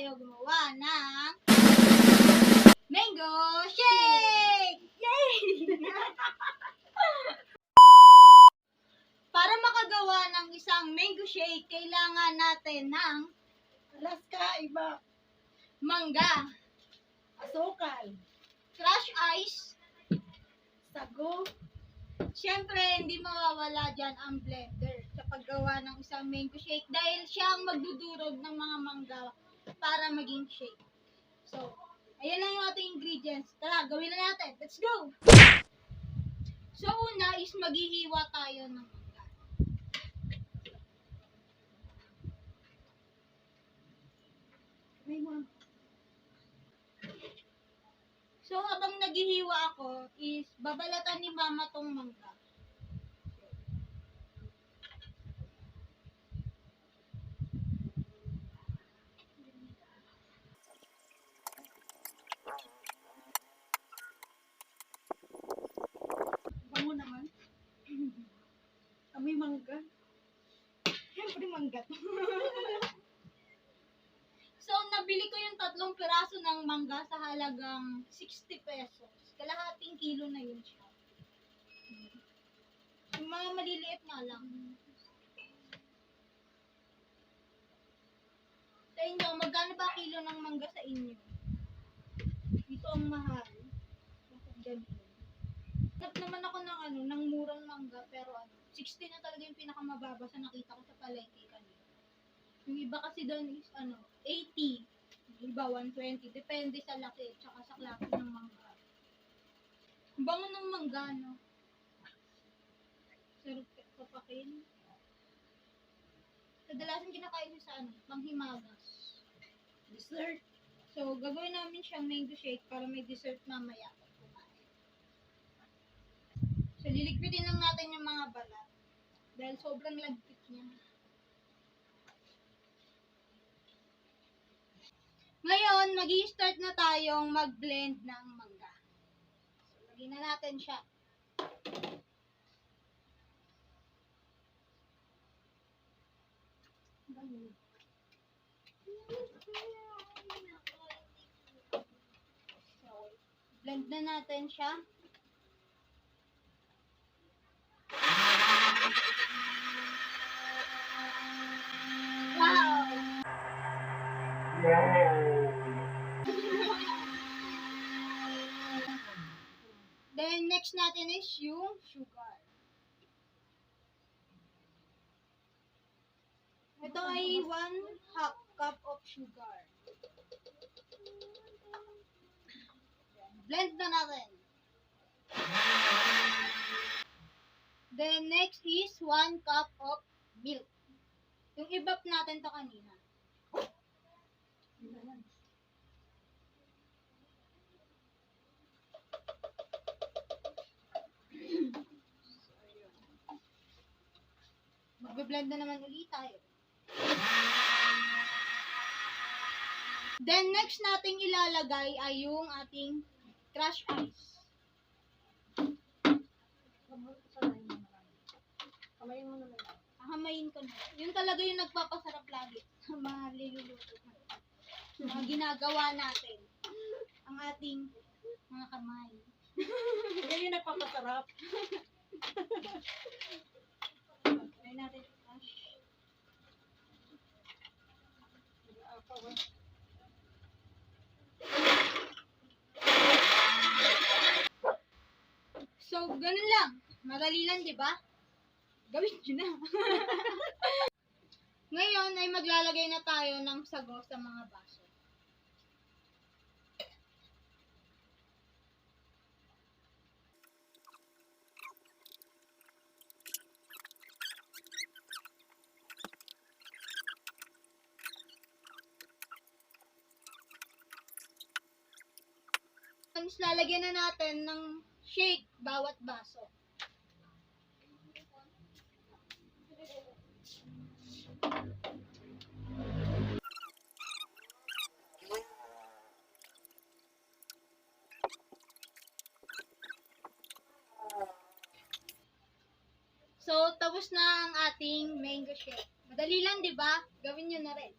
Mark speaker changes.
Speaker 1: tayo gumawa ng mango shake! Yay! Para makagawa ng isang mango shake, kailangan natin ng
Speaker 2: Iba,
Speaker 1: mangga,
Speaker 2: asukal,
Speaker 1: crush ice,
Speaker 2: sago,
Speaker 1: siyempre hindi mawawala dyan ang blender sa paggawa ng isang mango shake dahil siya ang magdudurog ng mga mangga para maging shake. So, ayan lang yung ating ingredients. Tara, gawin na natin. Let's go! So, una is maghihiwa tayo ng mangga. So, habang naghihiwa ako, is babalatan ni mama tong mangga.
Speaker 2: bango naman. Kami mangga.
Speaker 1: Siyempre, mangga to. So, nabili ko yung 3 piraso ng mangga sa halagang 60 pesos. Kalahating kilo na yun siya. Yung mga maliliit nga lang. Sa inyo, magkano ba kilo ng mangga sa inyo? Ito ang mahal. Bakit ganito? Hanap naman ako ng murang mangga, pero 60 na talaga yung pinakamababa sa nakita ko sa palengke kanina. Yung iba kasi doon is 80. Yung iba 120. Depende sa laki tsaka sa klase ng mangga. Ang bango ng mangga, no? Sarap kapakin. Kadalasan kinakain siya sa panghimagas.
Speaker 2: Dessert.
Speaker 1: So, gagawin namin siyang mango shake para may dessert mamaya. So, lilikpitin lang natin yung mga balat. Dahil sobrang lagkit niya. Ngayon, mag-i-start na tayong mag-blend ng mangga. So, lagyan na natin siya. So, blend na natin siya. Wow! Then, next natin is yung sugar. Ito ay 1/2 cup of sugar. Blend na natin. Then, next is 1 cup of milk. Yung ibap natin to kanina. Magbe-blend na naman ulit tayo. Then, next nating ilalagay ay yung ating crush ice.
Speaker 2: Kamayin mo naman.
Speaker 1: Hamayin ko na. Yun talaga yung nagpapasarap lagi sa mga niluluto. Mga ginagawa natin. Ang ating mga kamay.
Speaker 2: Yan yung nagpapasarap.
Speaker 1: Try natin yung crush. So, ganun lang. Madali lang, di ba? Gawin nyo na. Ngayon ay maglalagay na tayo ng sago sa mga baso. Tapos lalagyan na natin ng shake bawat baso. So, tapos na ang ating mango shake. Madali lang, di ba? Gawin nyo na rin.